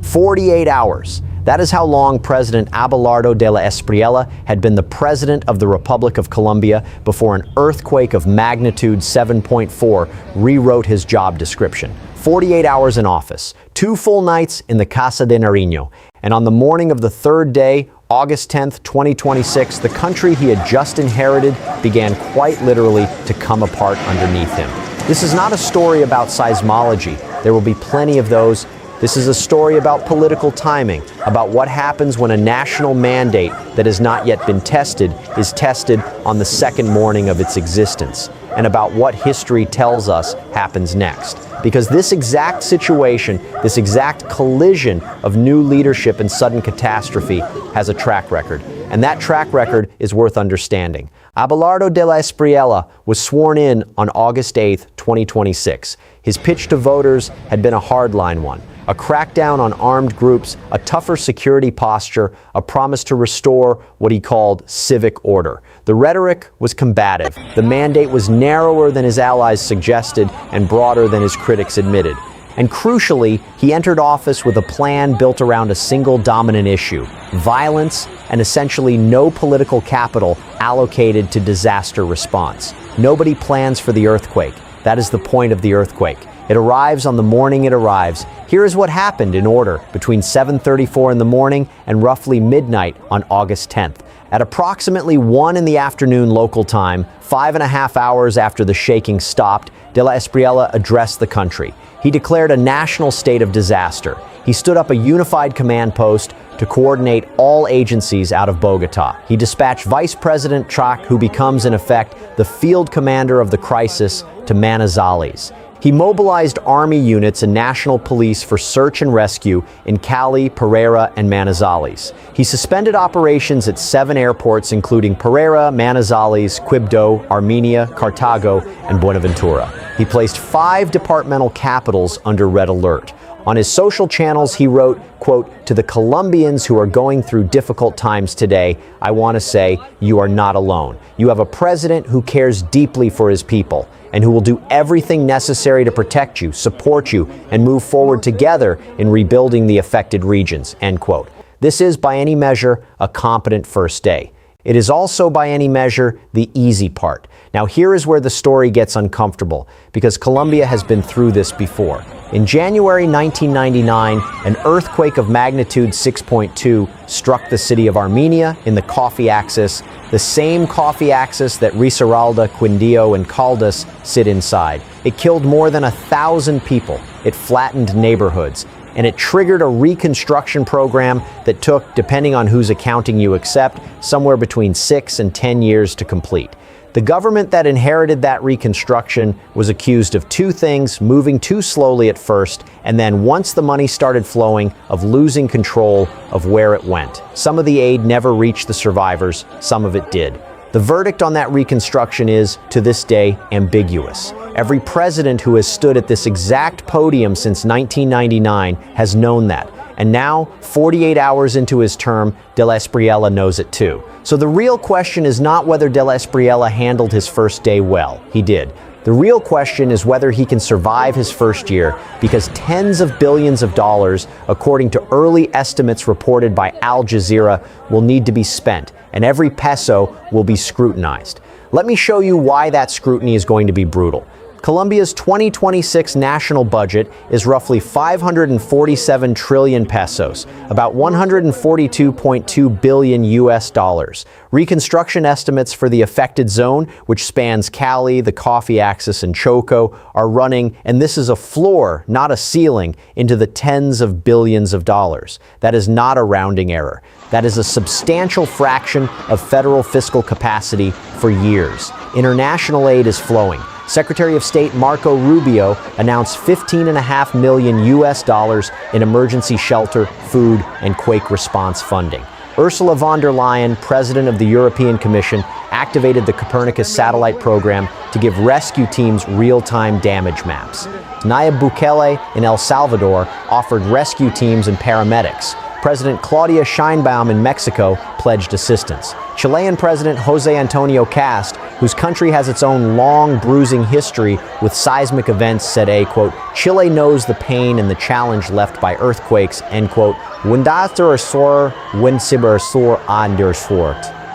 48 hours. That is how long President Abelardo de la Espriella had been the president of the Republic of Colombia before an earthquake of magnitude 7.4 rewrote his job description. 48 hours in office, 2 full nights in the Casa de Nariño, and on the morning of the third day, August 10th, 2026, the country he had just inherited began quite literally to come apart underneath him. This is not a story about seismology. There will be plenty of those. This is a story about political timing, about what happens when a national mandate that has not yet been tested is tested on the second morning of its existence, and about what history tells us happens next. Because this exact situation, this exact collision of new leadership and sudden catastrophe has a track record, and that track record is worth understanding. Abelardo de la Espriella was sworn in on August 8th, 2026. His pitch to voters had been a hardline one. A crackdown on armed groups, a tougher security posture, a promise to restore what he called civic order. The rhetoric was combative. The mandate was narrower than his allies suggested and broader than his critics admitted. And crucially, he entered office with a plan built around a single dominant issue: violence, and essentially no political capital allocated to disaster response. Nobody plans for the earthquake. That is the point of the earthquake. It arrives on the morning it arrives. Here is what happened in order between 7:34 in the morning and roughly midnight on August 10th. At approximately 1 in the afternoon local time, 5.5 hours after the shaking stopped, de la Espriella addressed the country. He declared a national state of disaster. He stood up a unified command post to coordinate all agencies out of Bogota. He dispatched Vice President Chocó, who becomes in effect the field commander of the crisis, to Manizales. He mobilized army units and national police for search and rescue in Cali, Pereira, and Manizales. He suspended operations at 7 airports, including Pereira, Manizales, Quibdó, Armenia, Cartago, and Buenaventura. He placed 5 departmental capitals under red alert. On his social channels, he wrote, quote, "To the Colombians who are going through difficult times today, I want to say, you are not alone. You have a president who cares deeply for his people, and who will do everything necessary to protect you, support you, and move forward together in rebuilding the affected regions," end quote. This is, by any measure, a competent first day. It is also, by any measure, the easy part. Now, here is where the story gets uncomfortable, because Colombia has been through this before. In January 1999, an earthquake of magnitude 6.2 struck the city of Armenia in the coffee axis, the same coffee axis that Risaralda, Quindío, and Caldas sit inside. It killed more than 1,000 people. It flattened neighborhoods. And it triggered a reconstruction program that took, depending on whose accounting you accept, somewhere between 6 and 10 years to complete. The government that inherited that reconstruction was accused of 2 things: moving too slowly at first, and then, once the money started flowing, of losing control of where it went. Some of the aid never reached the survivors, some of it did. The verdict on that reconstruction is, to this day, ambiguous. Every president who has stood at this exact podium since 1999 has known that. And now, 48 hours into his term, de la Espriella knows it too. So the real question is not whether de la Espriella handled his first day well. He did. The real question is whether he can survive his first year, because tens of billions of dollars, according to early estimates reported by Al Jazeera, will need to be spent, and every peso will be scrutinized. Let me show you why that scrutiny is going to be brutal. Colombia's 2026 national budget is roughly 547 trillion pesos, about 142.2 billion US dollars. Reconstruction estimates for the affected zone, which spans Cali, the coffee axis, and Chocó, are running, and this is a floor, not a ceiling, into the tens of billions of dollars. That is not a rounding error. That is a substantial fraction of federal fiscal capacity for years. International aid is flowing. Secretary of State Marco Rubio announced $15.5 million US dollars in emergency shelter, food, and quake response funding. Ursula von der Leyen, President of the European Commission, activated the Copernicus satellite program to give rescue teams real-time damage maps. Nayib Bukele in El Salvador offered rescue teams and paramedics. President Claudia Sheinbaum in Mexico pledged assistance. Chilean President Jose Antonio Cast whose country has its own long, bruising history with seismic events, said a, quote, Chile knows the pain and the challenge left by earthquakes, end quote,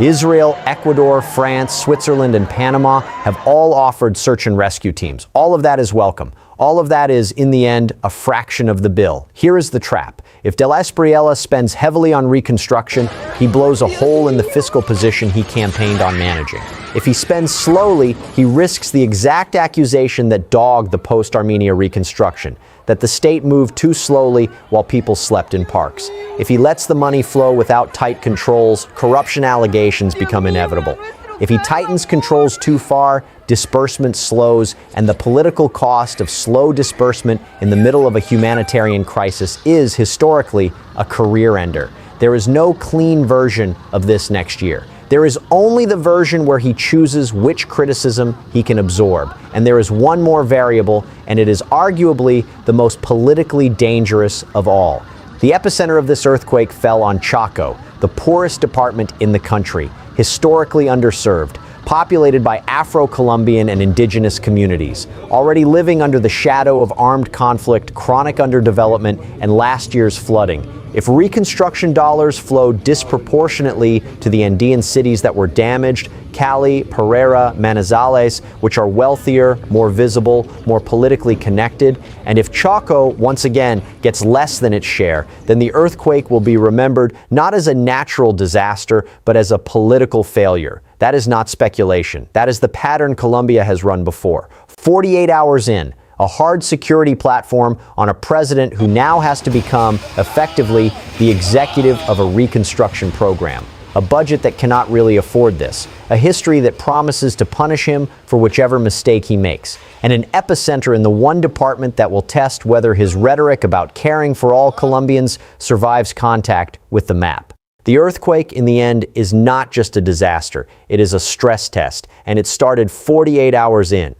Israel, Ecuador, France, Switzerland, and Panama have all offered search and rescue teams. All of that is welcome. All of that is, in the end, a fraction of the bill. Here is the trap. If De Espriella spends heavily on reconstruction, he blows a hole in the fiscal position he campaigned on managing. If he spends slowly, he risks the exact accusation that dogged the post-Armenia reconstruction, that the state moved too slowly while people slept in parks. If he lets the money flow without tight controls, corruption allegations become inevitable. If he tightens controls too far, disbursement slows, and the political cost of slow disbursement in the middle of a humanitarian crisis is, historically, a career ender. There is no clean version of this next year. There is only the version where he chooses which criticism he can absorb. And there is one more variable, and it is arguably the most politically dangerous of all. The epicenter of this earthquake fell on Chocó, the poorest department in the country, historically underserved, populated by Afro-Colombian and indigenous communities, already living under the shadow of armed conflict, chronic underdevelopment, and last year's flooding. If reconstruction dollars flowed disproportionately to the Andean cities that were damaged, Cali, Pereira, Manizales, which are wealthier, more visible, more politically connected, and if Chocó, once again, gets less than its share, then the earthquake will be remembered not as a natural disaster, but as a political failure. That is not speculation. That is the pattern Colombia has run before. 48 hours in, a hard security platform on a president who now has to become, effectively, the executive of a reconstruction program. A budget that cannot really afford this. A history that promises to punish him for whichever mistake he makes. And an epicenter in the one department that will test whether his rhetoric about caring for all Colombians survives contact with the map. The earthquake, in the end, is not just a disaster. It is a stress test, and it started 48 hours in.